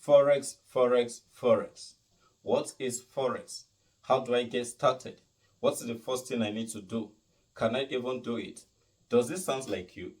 Forex. What is Forex? How do I get started? What's the first thing I need to do? Can I even do it? Does this sound like you?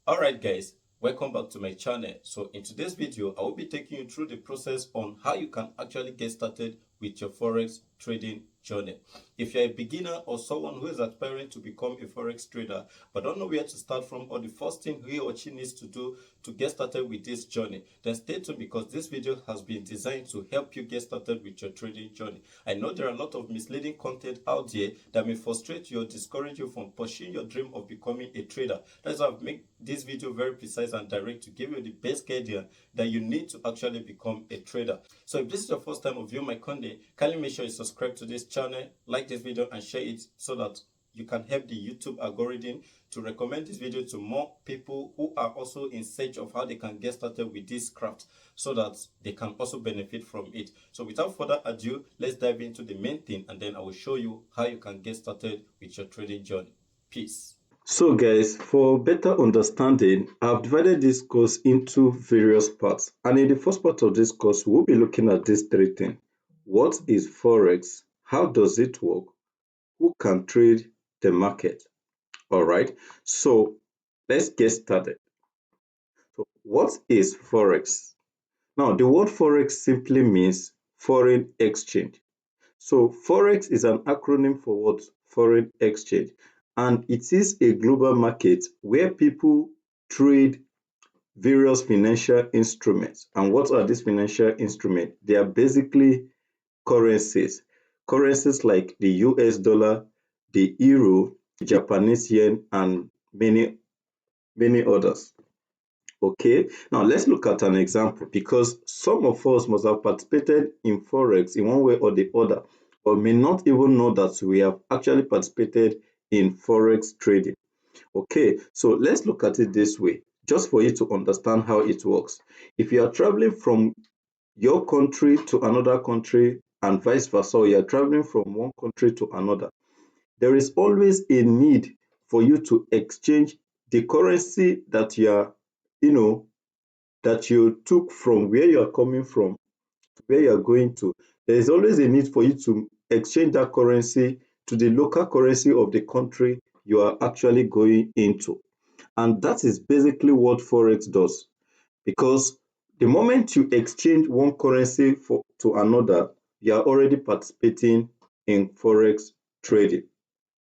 Alright guys, welcome back to my channel. So in today's video, I will be taking you through the process on how you can actually get started with your Forex trading journey. If you're a beginner or someone who is aspiring to become a Forex trader but don't know where to start from, or the first thing he or she needs to do to get started with this journey, then stay tuned because this video has been designed to help you get started with your trading journey. I know there are a lot of misleading content out there that may frustrate you or discourage you from pursuing your dream of becoming a trader. That's why I've made this video very precise and direct to give you the best guidance that you need to actually become a trader. So if this is your first time of viewing my content, kindly make sure you subscribe to this channel, like this video and share it so that you can help the YouTube algorithm to recommend this video to more people who are also in search of how they can get started with this craft so that they can also benefit from it. So without further ado, let's dive into the main thing and then I will show you how you can get started with your trading journey. Peace. So guys, for better understanding, I've divided this course into various parts. And in the first part of this course, we'll be looking at these three things. What is Forex? How does it work? Who can trade the market? All right, so let's get started. So what is Forex? Now, the word Forex simply means foreign exchange. So Forex is an acronym for what? Foreign exchange. And it is a global market where people trade various financial instruments. And what are these financial instruments? They are basically currencies. Currencies like the US dollar, the euro, Japanese yen, and many others. Okay, now let's look at an example because some of us must have participated in Forex in one way or the other, or may not even know that we have actually participated in Forex trading. Okay, so let's look at it this way, just for you to understand how it works. If you are traveling from your country to another country and vice versa, or you are traveling from one country to another, there is always a need for you to exchange the currency that you are, that you took from where you are coming from to where you are going to. There is always a need for you to exchange that currency to the local currency of the country you are actually going into. And that is basically what Forex does. Because the moment you exchange one currency to another, you are already participating in Forex trading.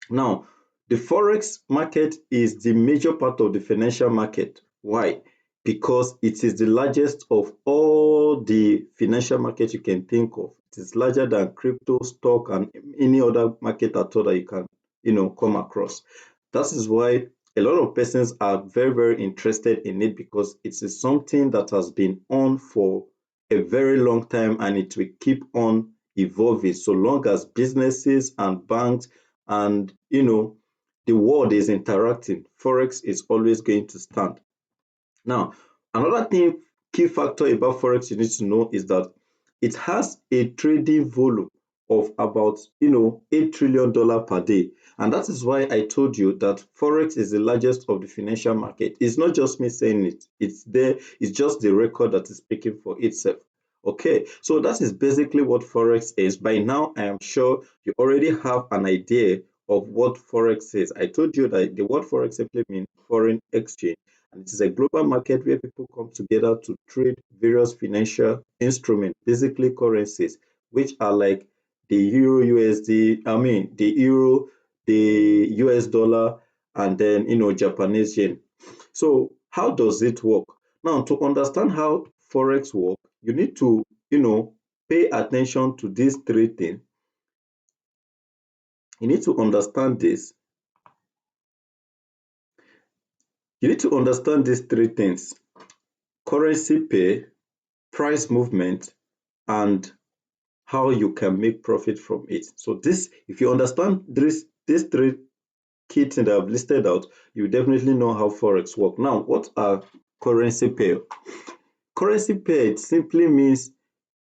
Now, the Forex market is the major part of the financial market. Why? Because it is the largest of all the financial markets you can think of. It is larger than crypto, stock, and any other market at all that you can, come across. That is why a lot of persons are very, very interested in it because it is something that has been on for a very long time and it will keep on evolving so long as businesses and banks and the world is interacting. Forex is always going to stand. Now, another key factor about Forex you need to know is that it has a trading volume of about $8 trillion per day. And that is why I told you that Forex is the largest of the financial market. It's not just me saying it, it's there, it's just the record that is speaking for itself. Okay, so that is basically what Forex is. By now, I am sure you already have an idea of what Forex is. I told you that the word Forex simply means foreign exchange. And it is a global market where people come together to trade various financial instruments, basically currencies, which are like the Euro USD, the Euro, the US dollar, and then, Japanese yen. So how does it work? Now, to understand how Forex works, you need to, pay attention to these three things. You need to understand this. You need to understand these three things: currency pair, price movement, and how you can make profit from it. So if you understand these three key things that I've listed out, you definitely know how Forex works. Now, what are currency pair? Currency pair simply means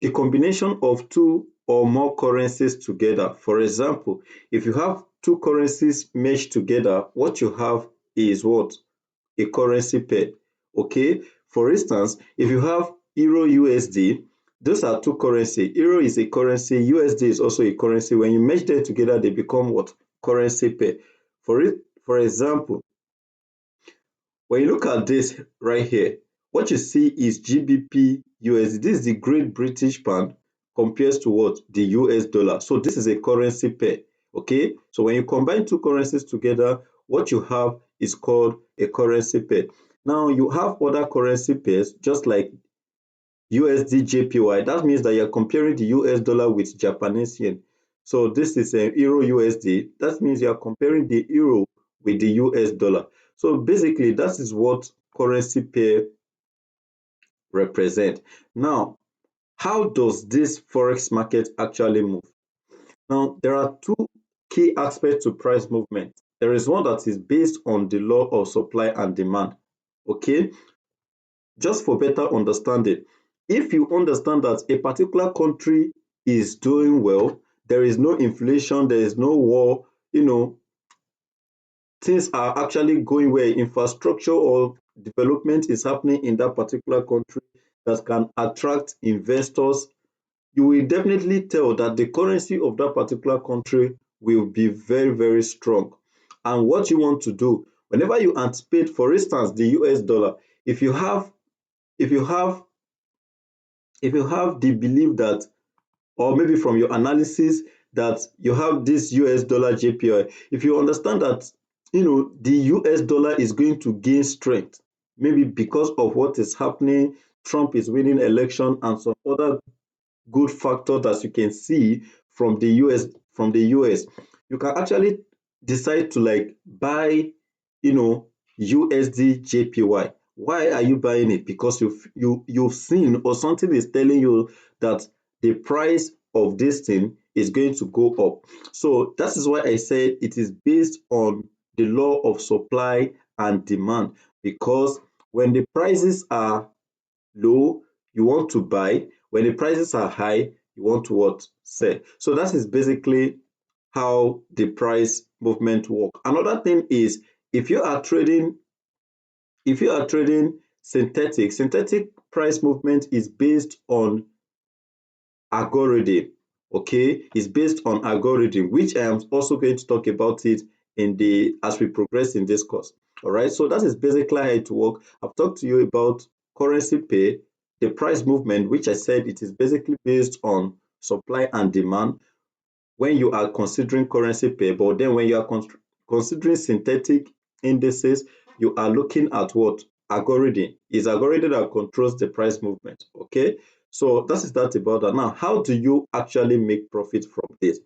the combination of two or more currencies together. For example, if you have two currencies meshed together, what you have is what? A currency pair. Okay, for instance, if you have Euro USD. Those are two currency. Euro is a currency, USD is also a currency. When you merge them together, they become what? Currency pair. For example, when you look at this right here, what you see is GBP USD. This is the Great British Pound compares to what? The US dollar. So this is a currency pair. Okay, so when you combine two currencies together, what you have is called a currency pair. Now you have other currency pairs just like USD JPY. That means that you're comparing the US dollar with Japanese yen. So this is a Euro USD. That means you are comparing the euro with the US dollar. So basically, that is what currency pair represent. Now, how does this forex market actually move? Now, there are two key aspects to price movement. There is one that is based on the law of supply and demand. Okay, just for better understanding, if you understand that a particular country is doing well, there is no inflation, there is no war, things are actually going well, infrastructure or development is happening in that particular country that can attract investors, you will definitely tell that the currency of that particular country will be very, very strong. And what you want to do, whenever you anticipate, for instance, the US dollar, if you have if you have if you have the belief that, or maybe from your analysis, that you have this US dollar JPY, if you understand that the US dollar is going to gain strength, maybe because of what is happening, Trump is winning election and some other good factor that you can see from the US, you can actually decide to like buy, USD JPY. Why are you buying it? Because you've seen, or something is telling you that the price of this thing is going to go up. So that is why I said it is based on the law of supply and demand, because when the prices are low, you want to buy. When the prices are high, you want to what? Sell. So that is basically how the price movement work. Another thing is, if you are trading, synthetic price movement is based on algorithm. Okay, it's based on algorithm, which I am also going to talk about it in the as we progress in this course. All right, so that is basically how it works. I've talked to you about currency pair, the price movement, which I said it is basically based on supply and demand when you are considering currency pair. But then when you are considering synthetic indices, you are looking at what? Algorithm. Is algorithm that controls the price movement. Okay, so that is that about that. Now, how do you actually make profit from this?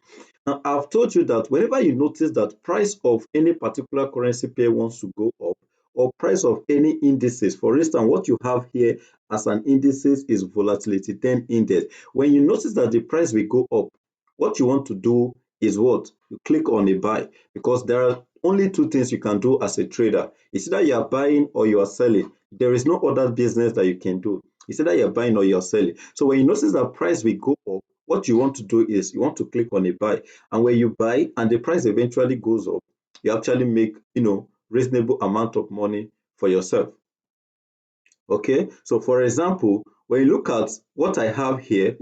Now, I've told you that whenever you notice that price of any particular currency pair wants to go up, or price of any indices, for instance, what you have here as an indices is volatility 10 index. When you notice that the price will go up, what you want to do is what? You click on a buy, because there are only two things you can do as a trader. It's either you are buying or you are selling. There is no other business that you can do. It's either you are buying or you are selling. So when you notice that price will go up, what you want to do is you want to click on a buy. And when you buy and the price eventually goes up, you actually make reasonable amount of money for yourself. Okay, so for example, when you look at what I have here,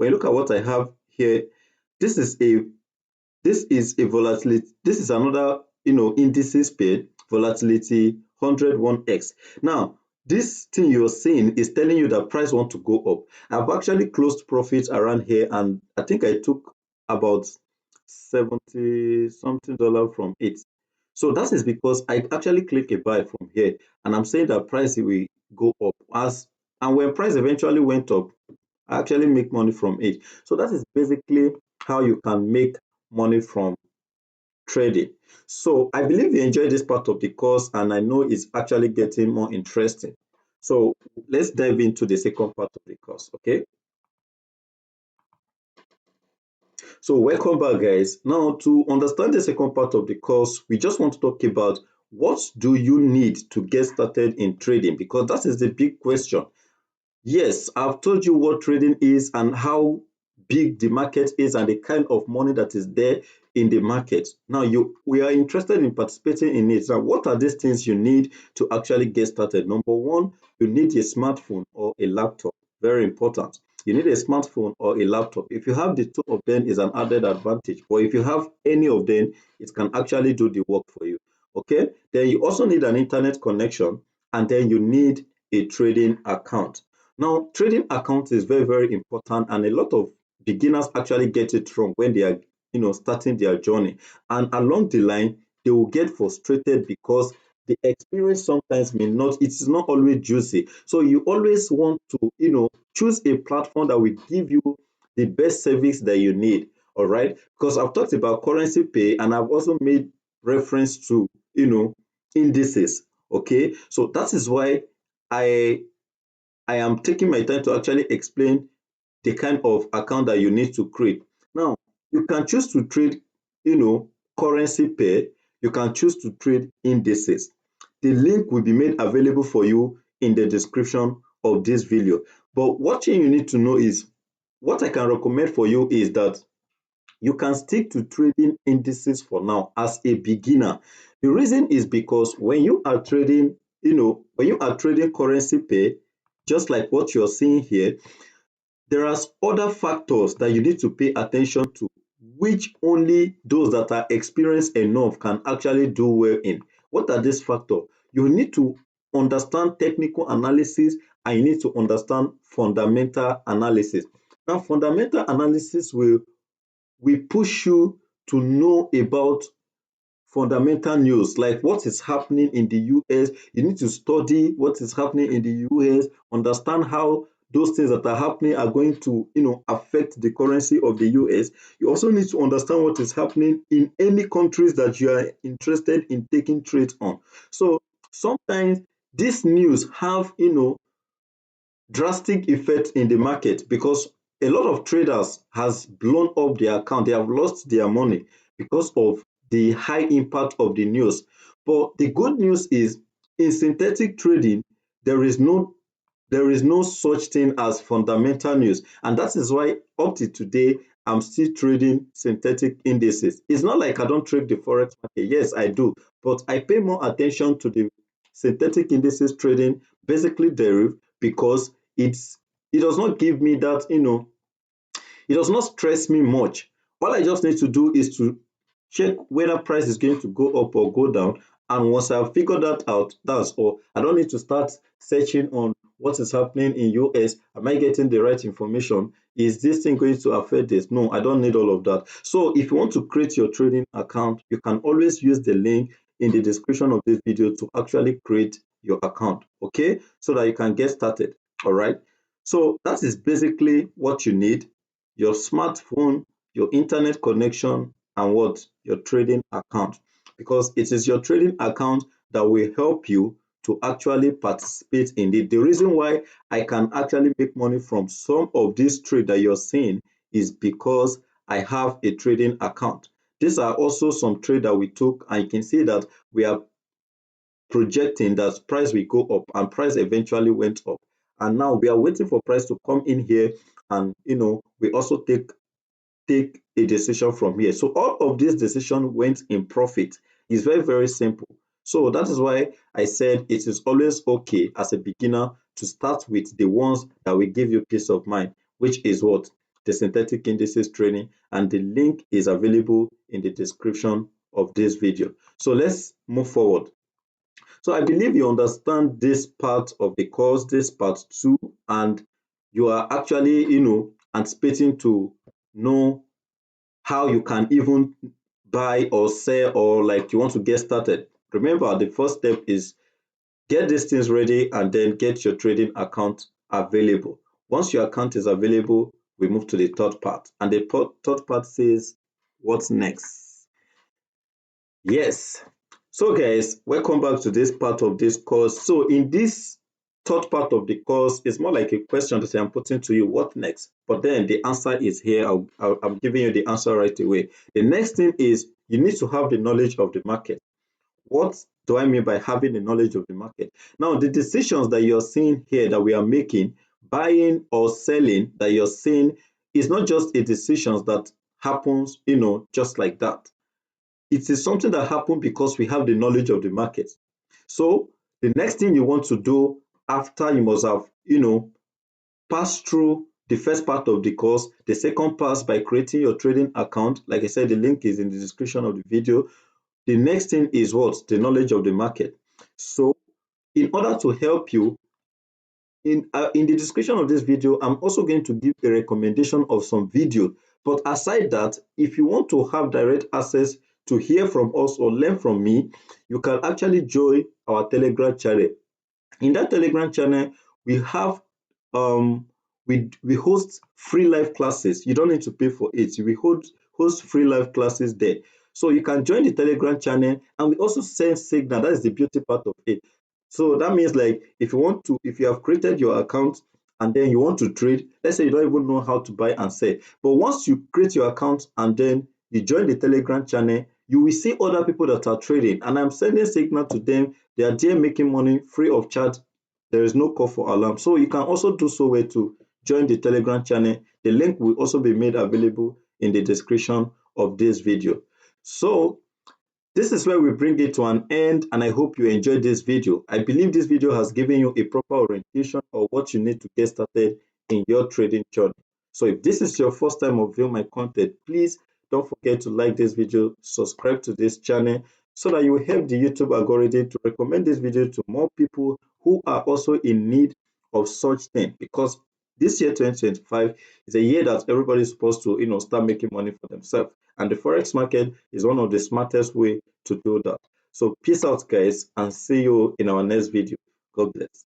this is a volatility. This is another indices pair, volatility 101x. Now, this thing you're seeing is telling you that price want to go up. I've actually closed profits around here, and I think I took about 70 something dollar from it. So that is because I actually click a buy from here, and I'm saying that price will go up, and when price eventually went up, I actually make money from it. So that is basically how you can make money from trading. So I believe you enjoyed this part of the course, and I know it's actually getting more interesting. So let's dive into the second part of the course. Okay, so welcome back, guys. Now, to understand the second part of the course, we just want to talk about what do you need to get started in trading, because that is the big question. Yes, I've told you what trading is and how big the market is and the kind of money that is there in the market. Now, we are interested in participating in it. Now, what are these things you need to actually get started? Number one, you need a smartphone or a laptop. very important. You need a smartphone or a laptop. If you have the two of them, is an added advantage. But if you have any of them, it can actually do the work for you. Okay. Then you also need an internet connection, and then you need a trading account. Now, trading account is very, very important, and a lot of beginners actually get it wrong when they are, starting their journey. And along the line, they will get frustrated because the experience sometimes may not, it is not always juicy. So you always want to, choose a platform that will give you the best service that you need. All right. Because I've talked about currency pay, and I've also made reference to, indices. Okay. So that is why I I am taking my time to actually explain the kind of account that you need to create. Now, you can choose to trade, currency pair. You can choose to trade indices. The link will be made available for you in the description of this video. But what you need to know is, what I can recommend for you is that you can stick to trading indices for now as a beginner. The reason is because when you are trading, when you are trading currency pair, just like what you're seeing here, there are other factors that you need to pay attention to, which only those that are experienced enough can actually do well in. What are these factors? You need to understand technical analysis, and you need to understand fundamental analysis. Now, fundamental analysis will push you to know about fundamental news, like what is happening in the US. You need to study what is happening in the US, understand how those things that are happening are going to, affect the currency of the US. You also need to understand what is happening in any countries that you are interested in taking trades on. So sometimes these news have, drastic effect in the market, because a lot of traders has blown up their account. They have lost their money because of the high impact of the news. But the good news is, in synthetic trading, there is no there is no such thing as fundamental news. And that is why up to today, I'm still trading synthetic indices. It's not like I don't trade the Forex market. Yes, I do. But I pay more attention to the synthetic indices trading, basically deriv, because it does not give me that, it does not stress me much. All I just need to do is to check whether price is going to go up or go down. And once I've figured that out, that's all. I don't need to start searching on what is happening in US. Am I getting the right information? Is this thing going to affect this? No, I don't need all of that. So if you want to create your trading account, you can always use the link in the description of this video to actually create your account, okay? So that you can get started, all right? So that is basically what you need: your smartphone, your internet connection, and what? Your trading account. Because it is your trading account that will help you to actually participate in it. The reason why I can actually make money from some of these trades that you're seeing is because I have a trading account. These are also some trades that we took, and you can see that we are projecting that price will go up, and price eventually went up. And now we are waiting for price to come in here, and we also take a decision from here. So all of this decision went in profit. It's very, very simple. So that is why I said it is always okay as a beginner to start with the ones that will give you peace of mind, which is what? The synthetic indices training. And the link is available in the description of this video. So let's move forward. So I believe you understand this part of the course, this part two, and you are actually, anticipating to know how you can even buy or sell, or like you want to get started. Remember, the first step is get these things ready and then get your trading account available. Once your account is available, we move to the third part. And the third part says, what's next? Yes. So guys, welcome back to this part of this course. So in this third part of the course, it's more like a question that I'm putting to you: what next? But then the answer is here. I'm giving you the answer right away. The next thing is, you need to have the knowledge of the market. What do I mean by having the knowledge of the market? Now, the decisions that you're seeing here that we are making, buying or selling, that you're seeing, is not just a decision that happens, just like that. It is something that happened because we have the knowledge of the market. So the next thing you want to do after you must have, pass through the first part of the course. The second part by creating your trading account. Like I said, the link is in the description of the video. The next thing is what? The knowledge of the market. So in order to help you, in the description of this video, I'm also going to give a recommendation of some video. But aside that, if you want to have direct access to hear from us or learn from me, you can actually join our Telegram channel. In that Telegram channel, we have um we host free live classes. You don't need to pay for it. We host free live classes there. So you can join the Telegram channel, and we also send signal. That is the beauty part of it. So that means, like, if you have created your account and then you want to trade, let's say you don't even know how to buy and sell, but once you create your account and then you join the Telegram channel, you will see other people that are trading, and I'm sending signal to them. They are there making money free of charge. There is no call for alarm. So you can also do so way to join the Telegram channel. The link will also be made available in the description of this video. So this is where we bring it to an end, and I hope you enjoyed this video. I believe this video has given you a proper orientation of what you need to get started in your trading journey. So if this is your first time of viewing my content, please don't forget to like this video, subscribe to this channel so that you will help the YouTube algorithm to recommend this video to more people who are also in need of such thing, because this year 2025 is a year that everybody is supposed to start making money for themselves, and the forex market is one of the smartest way to do that. So peace out, guys, and see you in our next video. God bless.